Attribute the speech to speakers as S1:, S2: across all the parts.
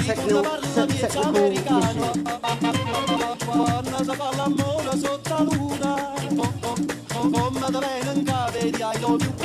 S1: technical issue.
S2: Quando si fa l'amore sotto la luna, come da me non cade di I love you.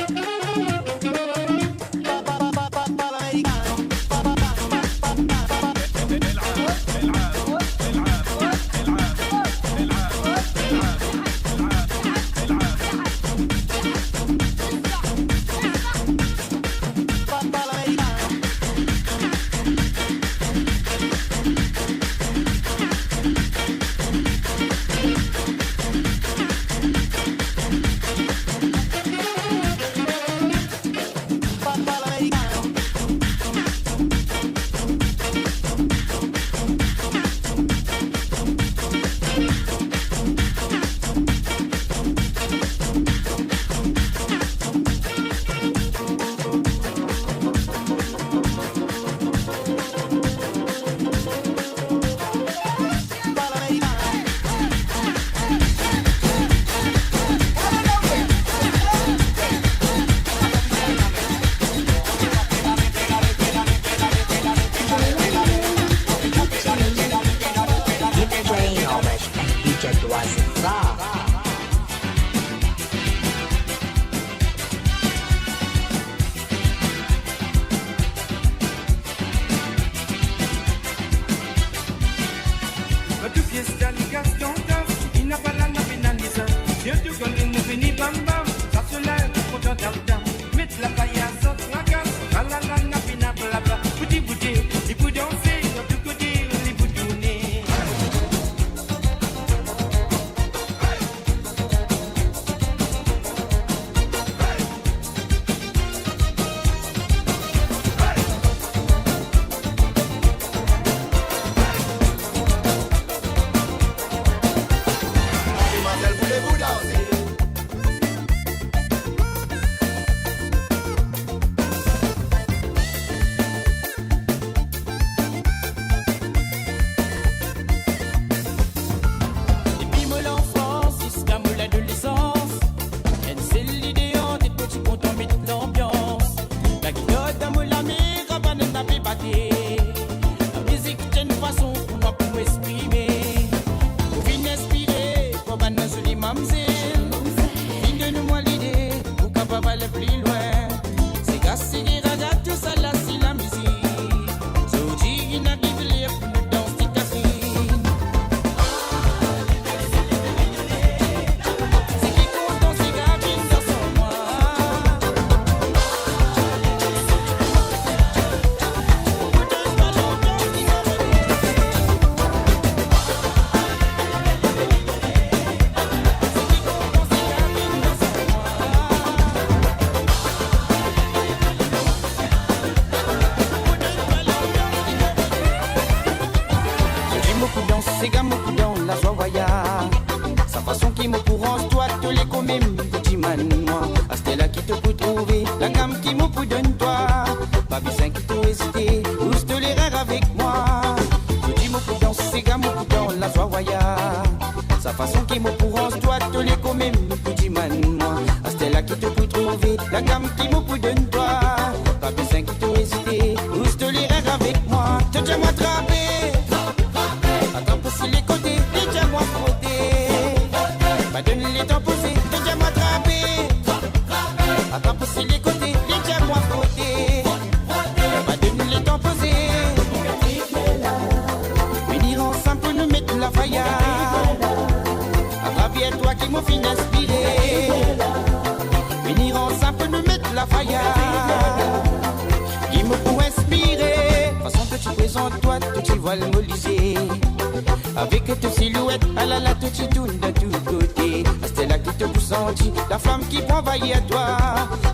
S3: La flamme qui prend à toi,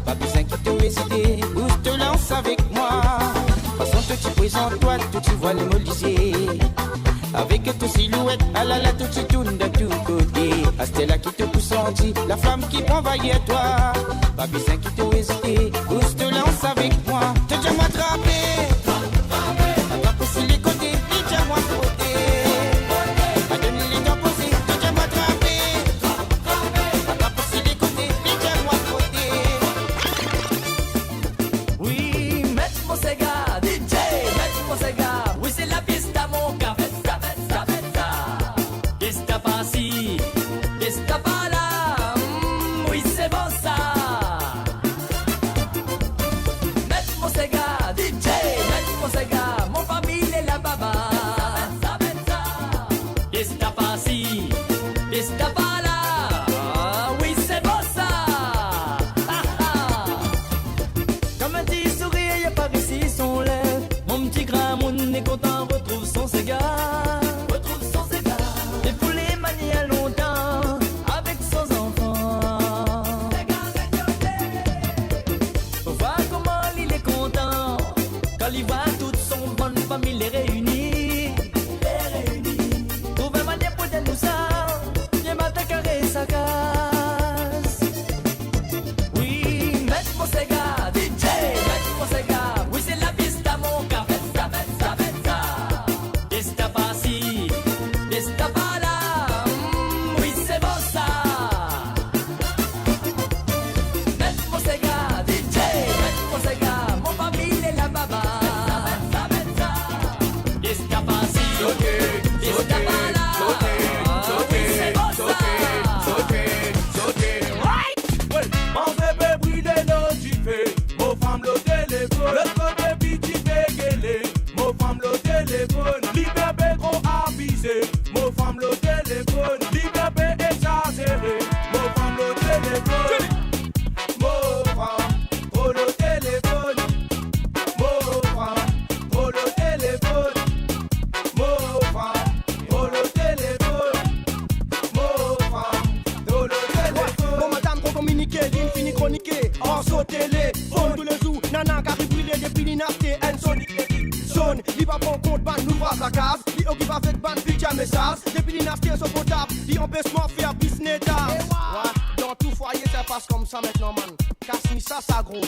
S3: pas besoin qui te hésiter, bouge te lance avec moi. Façon que tu présentes toi, tout tu vois le molisé. Avec ta silhouette, ah là là, tout tu tournes de tous côtés. Astella qui te pousse en dit, la flamme qui prend à toi, pas besoin qui te hésiter, bouge te lance avec moi. Te dis m'attraper, attrape sur les côtés, dis-moi côté. Pas de les temps posés, te dis m'attraper.
S4: Oui, Maître Mosega, DJ, Maître Mosega, oui c'est
S1: communiquer, d'une fini chroniquer. En sauter les phones tous les jours, nana qui brûlé depuis l'inafté, un sonic zone. Il va prendre compte, ban nous brasse la case. Il occupe avec ban, putain message. Depuis l'inafté, son potable, il empêche-moi faire business d'art. Dans tout foyer, ça passe comme ça maintenant, man. Casse-mi ça, ça gros.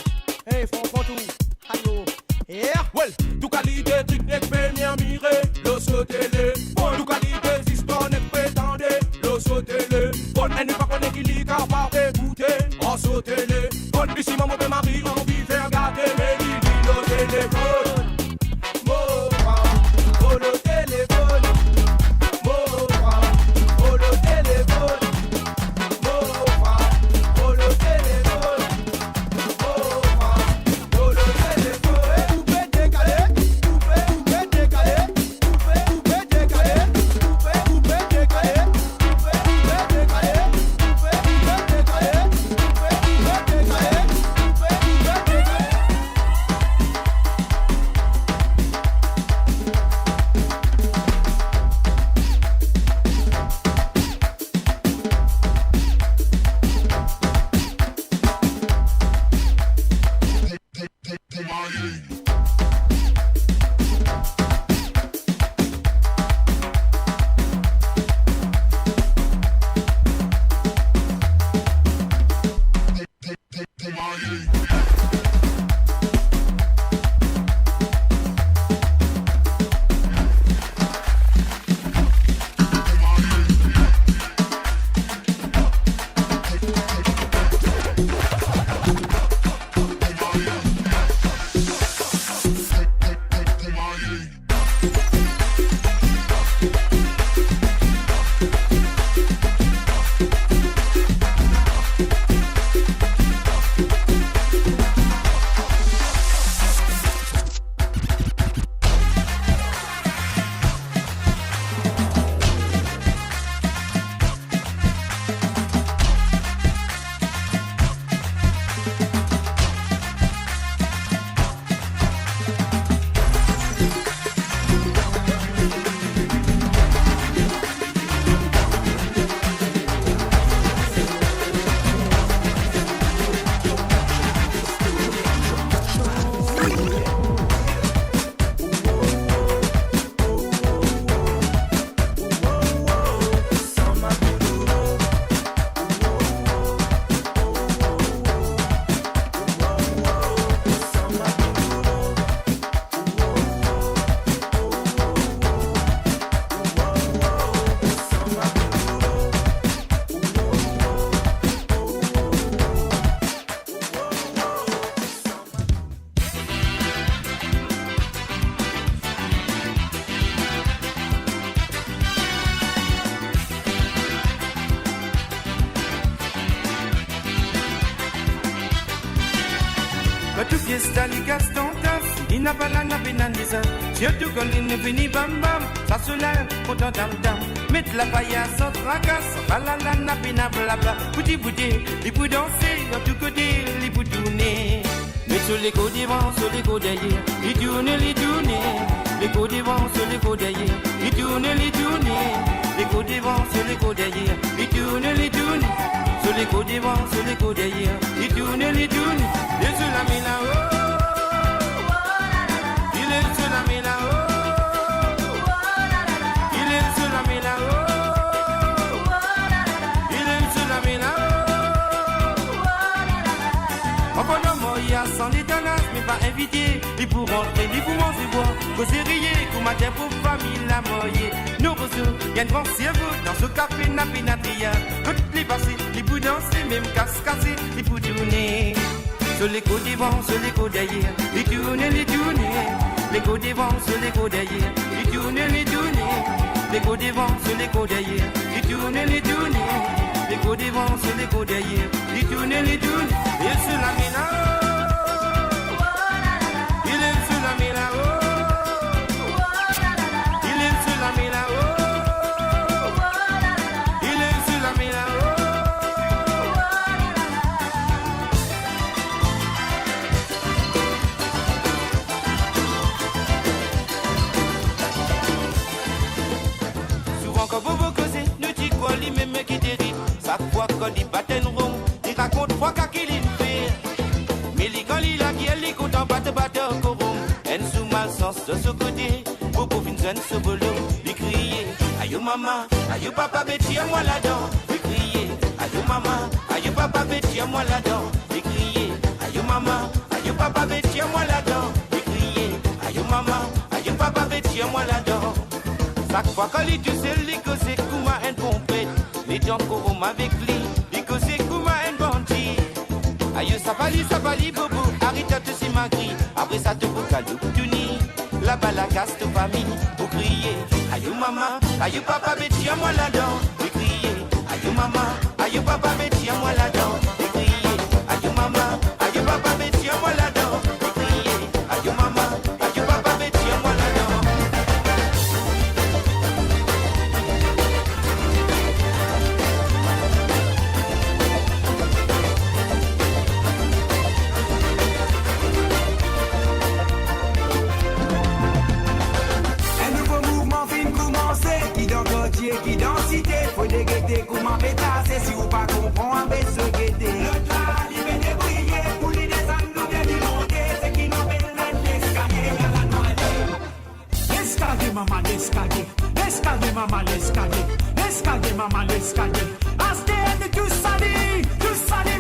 S1: Hey, front tout. Allô. Yeah.
S4: Well, tout qualité, truc n'est pas miré. Le sautez-le. Tout qualité, histoire n'est prétendé. Le sautez-le. Bon, elle n'est pas connue qui lit car par écouter. En sautez-le. Bon, ici, maman de Marie, on vit faire gâter. Mais il dit le téléphone. Oh, le téléphone. Oh, le téléphone. Oh, le téléphone.
S3: Tu fiesta li Gaston tas, ina bala na binanisa. Surtout quand il ne finit bam bam, ça se lève, content tam tam. Mettre la paille sans tracas, balala na bina blabla. Bouti bouti, il peut danser, de tous côtés, il peut tourner. Mais sur les côtés devant, sur les côtés derrière, il tourne, il tourne. Les côtés devant, sur les côtés derrière, il tourne, il tourne. Les côtés devant, sur les côtés derrière, il tourne, il tourne. Sur les côtés devant, sur les côtés derrière, il tourne, il tourne. Il est sur la mine là-haut. Il est sur la mine là-haut. Il est sur la mine là-haut. Il est sur la mine là-haut. Encore un mot, il y a 100 étonnants, mais pas invité. Ils pour rentrer, ils pour manger boire. Causer rire, pour matin pour famille la moyer. Nos ressources, il y a une grande cerveau dans ce café n'a pénatria. Toutes les passés, ils pour danser, même casse-casser, ils pour tourner. Sur les côtés devant, sur les côtés derrière, ils tournent, ils tournent. Les côtés devant, sur les côtés derrière, ils tournent, ils tournent. Les côtés devant, sur les côtés derrière, ils tournent, ils tournent. Les côtés devant, sur les côtés derrière, ils tournent, ils tournent. Et sur la mine là-haut, il est sur la mine là-haut. Il est sur la mine là-haut. Il est sur la mine là-haut. Quand vous vous causez, nous dites quoi, les mêmes qui dérivent. Chaque fois qu'on dit bâton rond, il raconte fois qu'il fait. Mais les quand il a qui elle est content pas de battre coron. Elle sous mal sens de ce côté. Beaucoup Vincent ce boulot. Lui crier. Aïe maman, aïe papa, bêtis à moi là-dedans. Lui crier. Aïe maman, aïe papa, bêtis à moi là-dedans. Lui crier. Aïe maman, aïe papa, bêtis à moi là-dedans. Lui crier. Aïe maman, aïe papa, bêtis à moi là-dedans. Chaque fois qu'il est tout seul, il cause comme un pompette. Les gens courent avec lui, il cause comme un bandit. Aïe, ça valise, bobo, arrête de se magri. Après ça, te boucle à l'oubtouni. Là-bas, la casse de famille, pour crier. Aïe, maman, aïe, papa, bêtis à moi là-dedans. Pour crier. Aïe, maman, aïe, papa, bêtis à moi là-dedans. Pour crier. Aïe, maman, aïe, papa, bêtis à moi là-dedans. Pour crier. Aïe, maman, aïe, papa, bêtis à moi là-dedans.
S5: Qui densité, faut déguetter comment pétasser si vous pas comprendre, mais se guetter. Le travail, il va débrouiller pour les descendre, nous bien monter, c'est qui nous fait l'escalier à la noyée. L'escalier, maman, l'escalier. L'escalier, maman, l'escalier. L'escalier, maman, l'escalier. Asté, tout sali,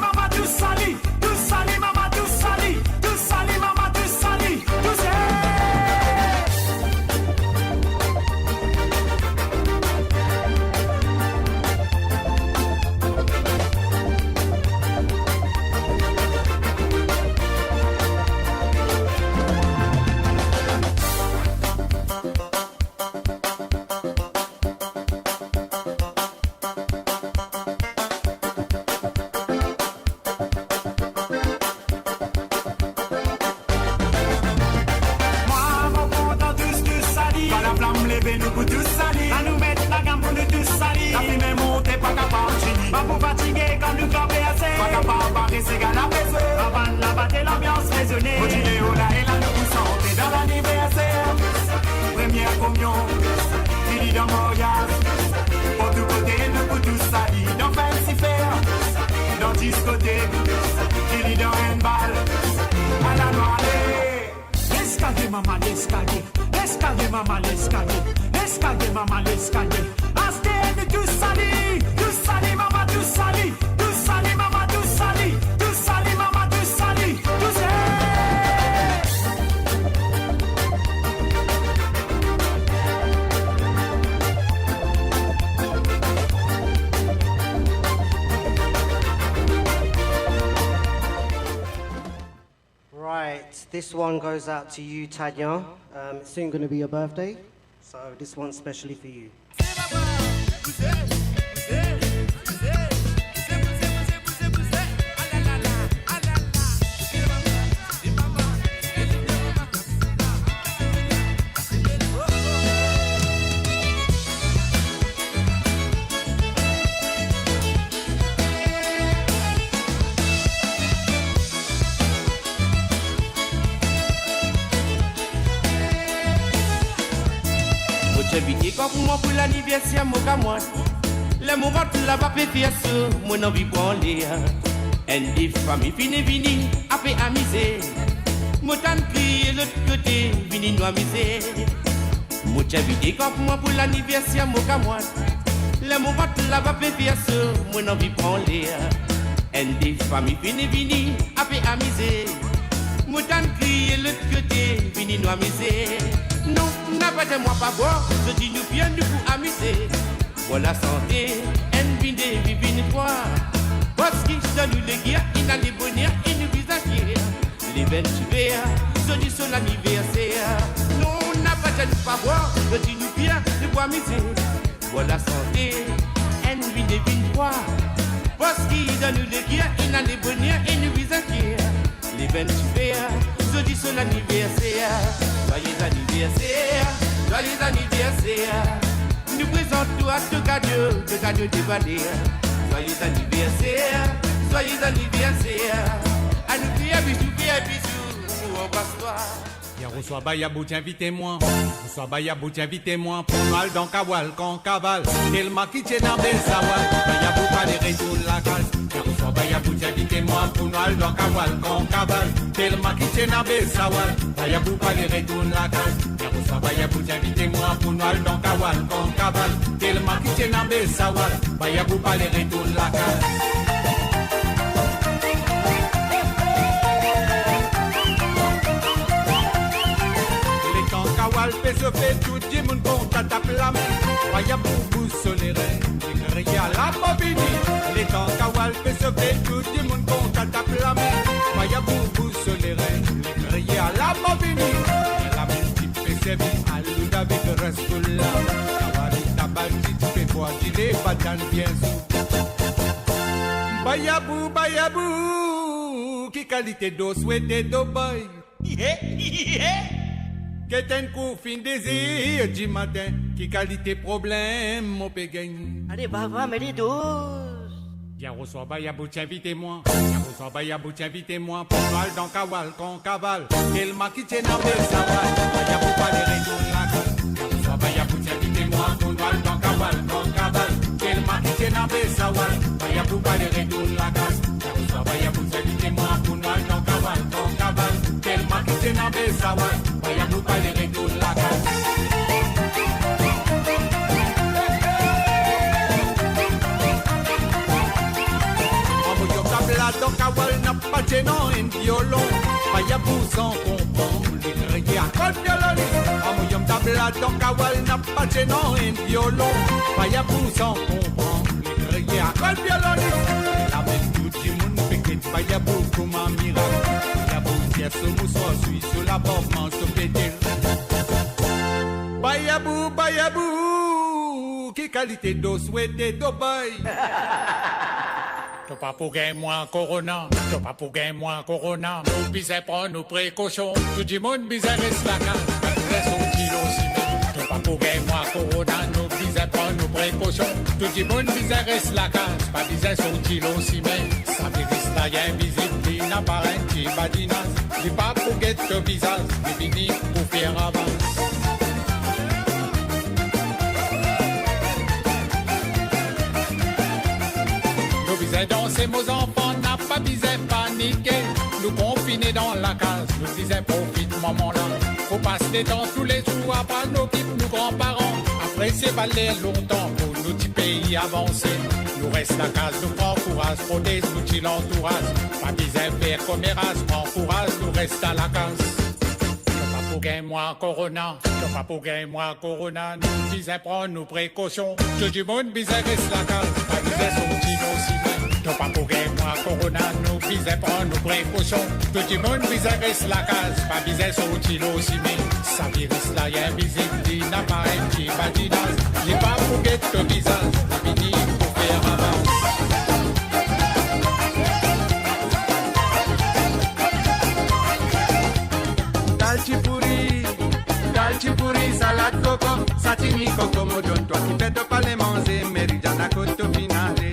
S5: maman, tout sali. Tout sali, maman, tout sali. Tout sali, maman, tout sali. Tout sali.
S6: This one goes out to you, Tanya. It's soon going to be your birthday, so this one's specially for you.
S3: Pour moi pour l'anniversaire mon gamin l'amour la va faire ce mon envie pour les and if famille vini après amuser mon tant crier l'autre côté vini nous amuser mon chavité pour moi pour l'anniversaire mon gamin l'amour la va faire ce mon envie pour les and if famille vini après amuser mon tant crier l'autre côté vini nous amuser. Non, n'a pas de moi pas boire, je dis nous bien nous pour amuser. Voilà santé, en vinde vivine fois. Parce qu'il donne nous les guerres, il a les bonheurs et nous visages. Les 28 je dis son anniversaire. Non, n'a pas de nous pas boire, je dis nous bien nous pour amuser. Voilà santé, en vinde vivine fois. Parce qu'il donne nous les guerres, il a les bonheurs et nous visages. Les 28 je dis son anniversaire. Joyeux anniversaire, nous présentons à ce cadeau déballé. Joyeux anniversaire, à nous crier bisous, on passe-toi.
S7: Reçois Baya Bout, invitez-moi. Reçois Baya Bout, invitez-moi. Pour nous, dans Kawal, quand cavale. Tellement qui tient dans Belsawal. Baya Bout, pas les retours la case. Reçois Baya Bout, invitez-moi. pour nous aller dans Kawal, qu'on cavale. Tellement qui tient à Bessawal, Bayabou pas les retourne la case. Yaroussa Bayabou invitez-moi pour nous aller dans Kawal, qu'on cavale. Tellement qui tient à Bessawal, Bayabou pas les retourne la case. Fait se fait tout le monde compte à taper la main. Voyez pour vous solerer, les à la bobine. Les temps Kawal fait se fait tout le monde compte à taper la main. Voyez pour vous solerer, les à la bobine. La même type fait servir à l'oude avec le reste de là. Kawal tabac, tu fais voir, tu les batanes bien sous. Bayabou, bayabou, qui qualité d'eau souhaité d'eau boy. Qu'est un coup fin désir du matin, qui qualité problème, mon pégagne.
S8: Allez, bava, mais les douces.
S7: Yaroussois Bayabou, invitez-moi. Yaroussois Bayabou, invitez-moi. Pour nous aller dans Kawal, qu'on cavale. Tellement qui tient dans les sawal. Bayabou, pas les retours la gueule. Yaroussois Bayabou, invitez-moi. Pour nous aller dans Kawal, qu'on cavale. Tellement qui tient dans les sawal. Bayabou, pas les retours la gueule. Yaroussois Bayabou, invitez-moi. Pour nous aller dans Kawal, qu'on cavale. Tellement qui tient dans les sawal. Bayabou, pas les retours la gueule. Donc Kawal n'a pas de nom en violon. Bayabou sans comprendre les grillés à code violoniste. Amouyam tabla donc Kawal n'a pas de nom en violon. Bayabou sans comprendre les grillés à code violoniste. La même tout le monde fait que Bayabou comme un miracle. Bayabou qui est sous moussoir suit sur la borne se péter. Bayabou, bayabou, qui qualité d'eau souhaité d'eau boy.
S9: T'as pas pour gagner moins corona, t'as pas pour gagner moins corona. Nous bisons prendre nos précautions, tout le monde bisons reste la case, reste au kilo ciment. T'as pas pour gagner moins corona, nous bisons prendre nos précautions, tout le monde bisons reste la case, pas bisons au kilo ciment. Ça virus là y'a invisible, il n'a pas rien qui badinas, il pas pour guetter le visage, il finit pour faire avance. Danser nos enfants, n'a pas besoin paniquer. Nous confiner dans la case, nous disons profite moment là. Faut passer dans tous les jours, après nos pipes, nos grands-parents. Après c'est balai longtemps pour nous petits pays avancer. Nous reste la case, nous prend courage, pour des outils l'entourage. Pas besoin faire comme Erasme, prend courage, nous reste à la case. Pour gagner moins corona, t'as pas pour gagner moins corona, nous disons prendre nos précautions. Tout le monde bisait reste la case, pas bisait son petit aussi. T'as pas pour gagner moins corona, nous bisait prendre nos précautions. Tout le monde bisait reste la case, pas bisait son petit aussi. Mais ça virus là y'a invisible, il n'a pas un petit badinage. Il pas pour guetter le visage, il finit pour faire avance.
S3: Dalchipuri, salade coco, satini coco, modon, toi qui fais de pas les manger, méridiana coto finale.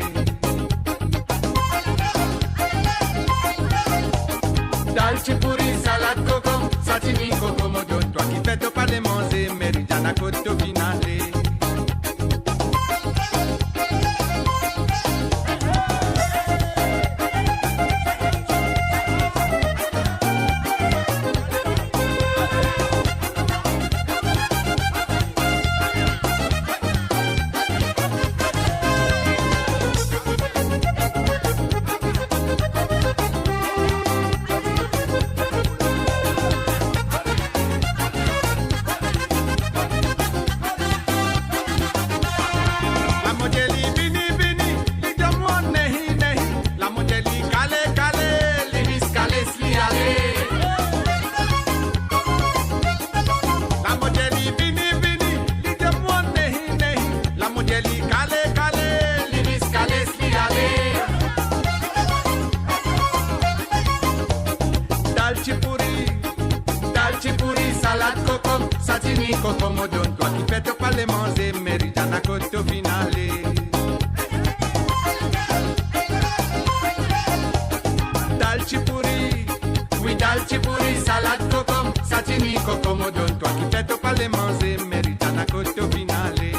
S3: Dalchipuri, salade coco, satini coco, modon, toi qui fais de pas les manger, méridiana coto finale. Dalchipuri, salade coco, satini coco, modon, toi qui fais pas les manger, méridiana coto finale. Dalchipuri, oui dalchipuri, salade coco, satini coco, modon, toi qui fais pas les manger, méridiana coto finale.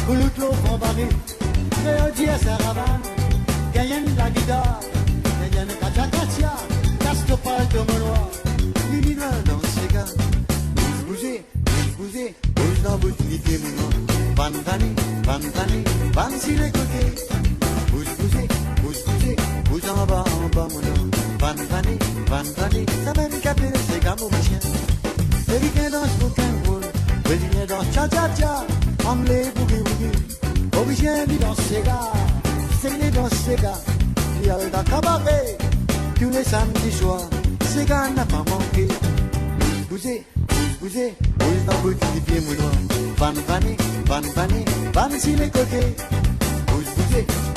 S10: Kouloutlo Fambari, Réodier Sarava, Gayen la guitare, Gayen Katia Katia, Castopal de Molois, Lumina dans ses gars, bouger, bouge dans votre unité, mon nom, Van si les côtés, bouge, bouge en bas, mon nom, Van Vanny, ça mène capé, c'est comme mon chien, les week-ends dans ce bouquin, les week-ends dans cha-cha-cha, Amlé boogie, Obligé dans ses gars, c'est dans ses gars, il y a le cabaret, tous les samedis soirs, ces gars n'a pas manqué. Bougez, bouge dans votre pied mouillant. Van si les côtés.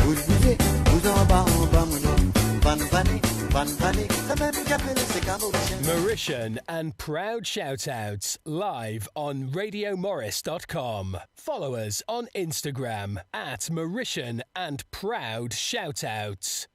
S10: Bouge en bas mouillant. Van Vanny, ça même qu'appelle c'est comme
S11: Mauritian and Proud Shoutouts live on RadioMorris.com. Follow us on Instagram at Mauritian and Proud Shoutouts.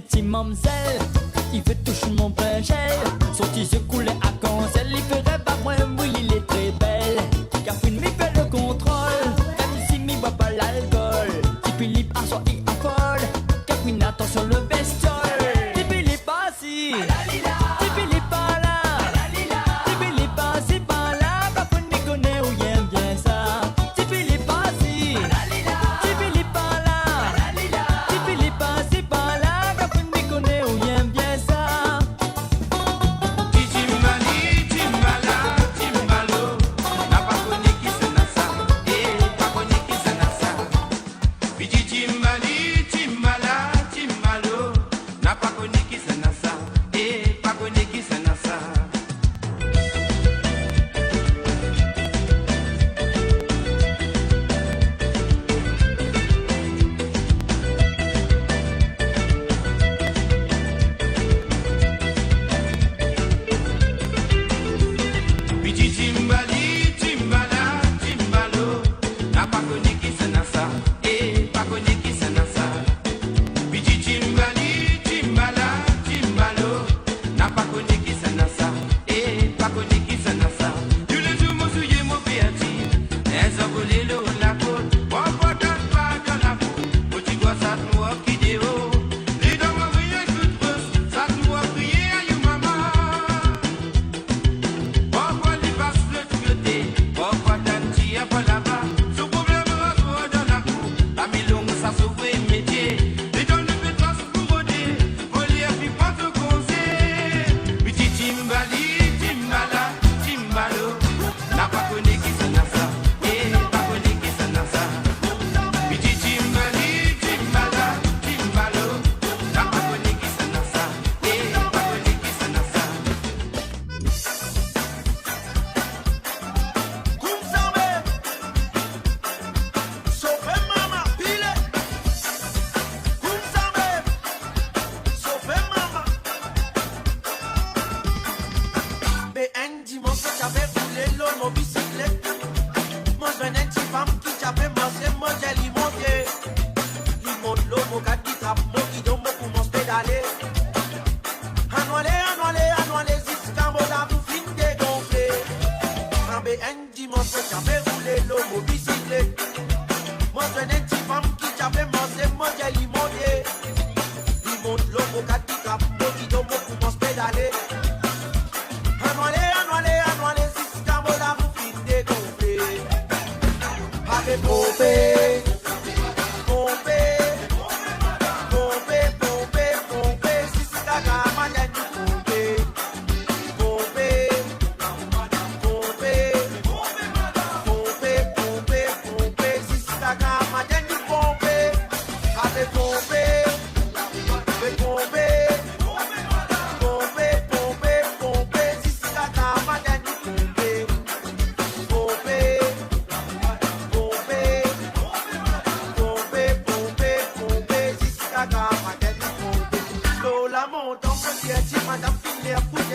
S12: Petit mamselle, il veut toucher mon bringel. Son petit se coulait à cancel. Il ferait pas moins, oui, il est très belle. Catherine m'y fait le contrôle. Quand il m'y boit pas l'alcool. Petit Philippe a soi, il affole. Catherine attention le bestiole. Petit Philippe pas si. Petit Philippe pas là. Petit Philippe pas si, pas là. Catherine m'y connaît ou aime bien ça. Petit Philippe pas si. Petit Philippe pas là. Petit Philippe pas si, pas là.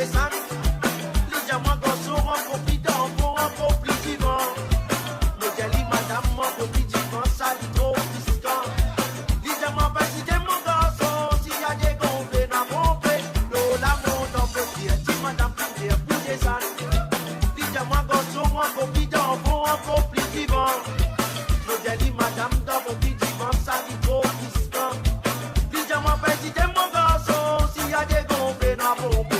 S13: descendre. Les diamants garçons en profitant pour un profit vivant. Nos délis madame en profit vivant, ça dit trop distant. Les diamants pas si t'es mon garçon, s'il y a des gonflés, n'a pompé. L'eau la monte en petit, dis madame pour descendre. Les diamants garçons en profitant pour un profit vivant. Nos délis madame dans profit vivant, ça dit trop distant. Les diamants pas si t'es mon garçon, s'il y a des gonflés, n'a pompé.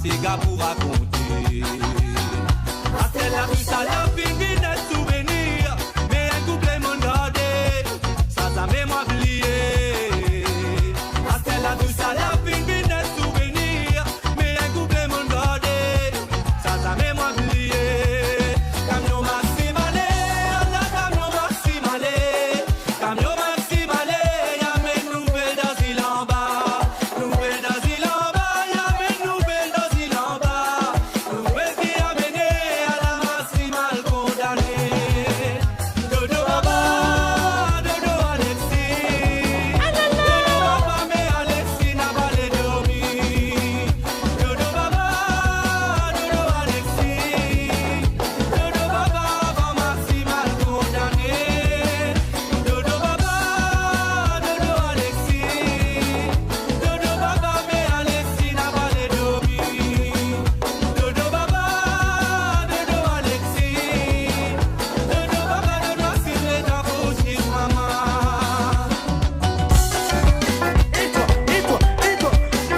S2: c'est gars pour raconter. Après la rue, ça l'a fini de souvenir. Mais un complément gardé, ça mémoire oublié. Après la rue, ça l'a fini de souvenir. Mais un complément gardé, ça mémoire oublié. Camion maximale, la camion maximale. Camion maximale, y'a mes nouvelles d'asile en bas. Nouvelles d'asile en bas, y'a mes nouvelles d'asile en bas. Nouvelles qui a mené à la maximale condamnée. Dodo Baba, Dodo Alexis. Dodo Baba, mais Alexis n'a pas les dormi. Dodo Baba, Dodo Alexis. Dodo Baba, avant maximale condamnée. Dodo Baba, Dodo Alexis. Dodo Baba, mais Alexis n'a pas les dormi. Dodo Baba, Dodo Alexis. Dodo Baba, Dodo Alexis, ta bouche, maman.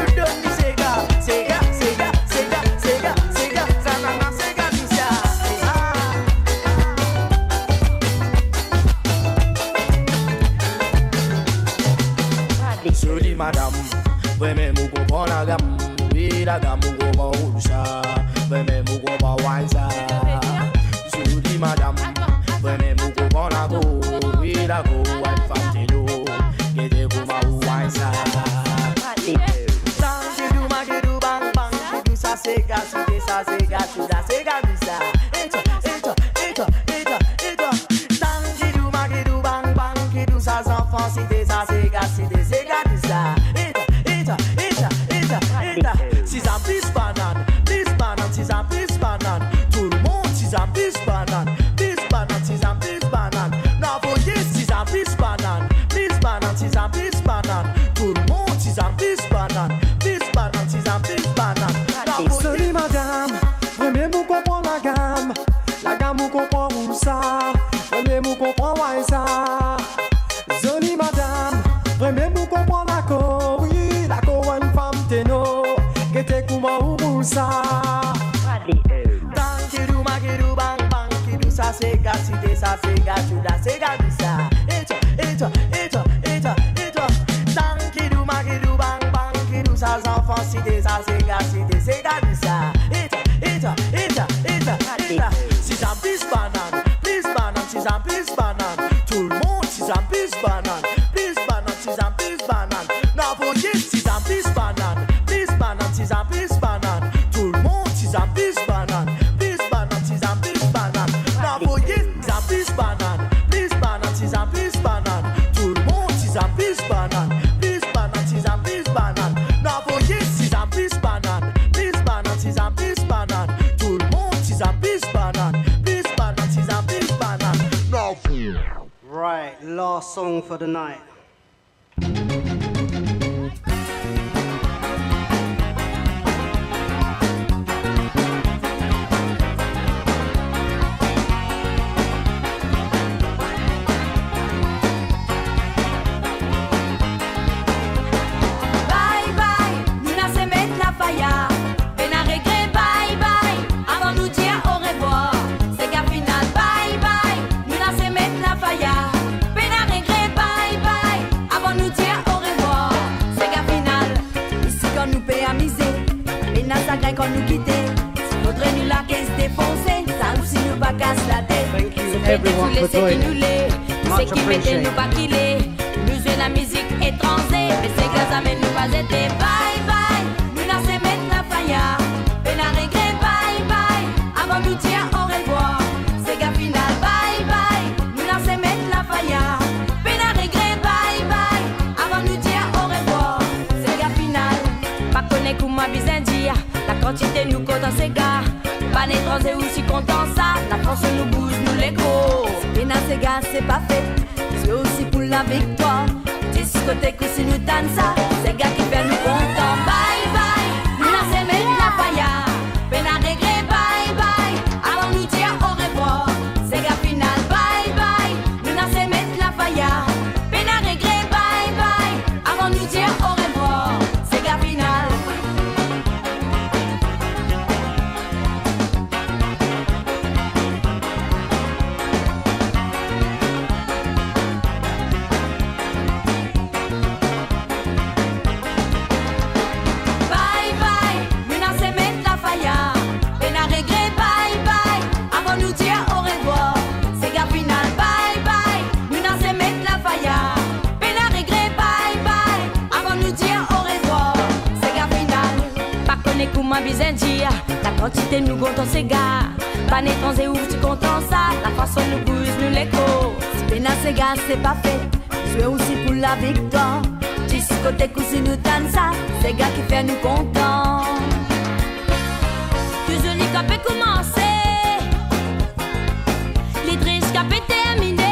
S13: Dodo ni sega, sega, sega, sega, sega, sega, zanana sega misa.
S2: Jolie madame, vraiment vous comprenez la gamme. Oui, la gamme, vous comprenez ça. Vraiment vous comprenez ça. Jolie madame, vraiment vous comprenez la go. Oui, la go, one femme de l'eau. Gede kuma ouai ça.
S13: Tangidu magidu bang bang, gidu sa sega, sude sa sega, suda sega misa. Tangidu magidu bang bang, gidu sa enfants, sude sa sega, sude sega misa. Six ans plus banane, six ans plus banane. Tout le monde six ans plus banane, six ans plus banane. Non, vous dites six ans plus banane, six ans plus banane. Tout le monde six ans plus banane, six ans plus banane.
S1: Salut madame, premier vous comprend la gamme vous comprend où ça, premier vous comprend ouais ça. Jolie madame, premier vous comprend la co, oui, la co une femme téno, que t'es comment où ça.
S13: Tangidu magidu bang bang, gidu sa sega, sude sa sega, suda sega misa. Tangidu magidu bang bang, gidu sa enfants, sude sa sega, sude sega misa. Six ans plus banane, six ans plus banane. Tout le monde six ans plus banane, six ans plus banane. Non, vous dites six ans plus banane, six ans plus banane. Tout le monde six ans plus banane, six ans plus banane. Non, vous dites six ans plus banane, six ans plus banane. Tout le monde six ans plus banane, six ans plus banane. Non, vous dites six ans plus banane, six ans plus banane. Tout le monde six ans plus banane, six ans plus banane. Non,
S6: Right, last song for the night.
S14: Bye bye, nous n'a se mettre la failla. Peine à regret, bye bye. Avant nous dire au revoir. C'est qu'à final, bye bye, nous n'a se mettre la failla. Peine à regret, bye bye. Avant nous dire au revoir. C'est qu'à final, ici quand nous paie amuser. Peine à sacré quand nous quitter. Si faudrait nous la caisse défoncer. Ça aussi nous pas casse la tête. C'est fait tous les qui nous l'est. C'est qui mettait nous pas qu'il est. Nous jouons la musique étrangère. Mais c'est que ça mène nous pas été. Bye bye, nous n'a se mettre la failla. Peine à regret, bye bye. Avant nous dire au revoir. C'est qu'à final, bye bye, nous n'a se mettre la failla. Peine à regret, bye bye. Avant nous dire au revoir. C'est qu'à final, pas connaître comment besoin dire. La quantité nous compte en ces gars. Pas d'étranger aussi content ça. La France nous bouge, nous les gros. Peine à ces gars, c'est pas fait. C'est aussi pour la victoire. Discothèque aussi nous donne ça. C'est gars qui fait nous contents. Bye bye, nous n'a se mettre la failla. Peine à regret, bye bye. Avant nous dire au revoir. C'est gars final, bye bye. Nous n'a se mettre la failla. Peine à regret, bye bye. Avant nous dire au revoir. C'est gars final. moi besoin dire la quantité nous comptons ces gars. Pas étranger où tu comptes ça, la façon nous bouge nous l'écho. Si pénal ces gars c'est pas fait, jouer aussi pour la victoire. Discothèque si nous donne ça, c'est gars qui fait nous contents. Que je n'y capé commencer, les triches capé terminé.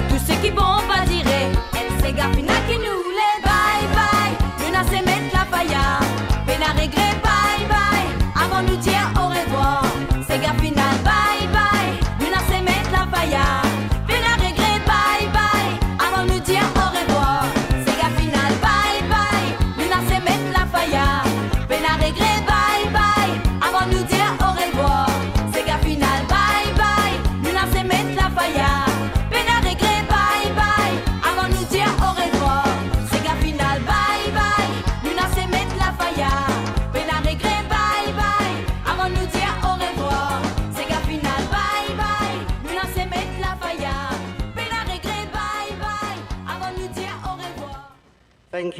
S14: Tous ceux qui vont pas dire, elle c'est gars final qui nous les bye bye. Nous n'a se mettre la pailla, peine à regret bye bye. Avant nous dire au revoir, c'est gars final bye bye. Nous n'a se mettre la pailla, peine à regret bye bye. Avant nous dire au revoir, c'est gars final bye bye. Nous n'a se mettre la pailla, peine à regret bye bye. Avant nous dire au revoir, c'est gars final bye bye. Nous n'a se mettre la pailla, peine à regret bye bye. Avant nous dire au revoir, c'est gars final bye bye. Nous n'a se mettre la pailla, peine à regret bye bye. Avant nous dire au revoir, c'est gars final bye bye. Nous n'a se mettre la pailla, peine à regret bye bye. Avant nous dire au revoir.
S6: Thank you.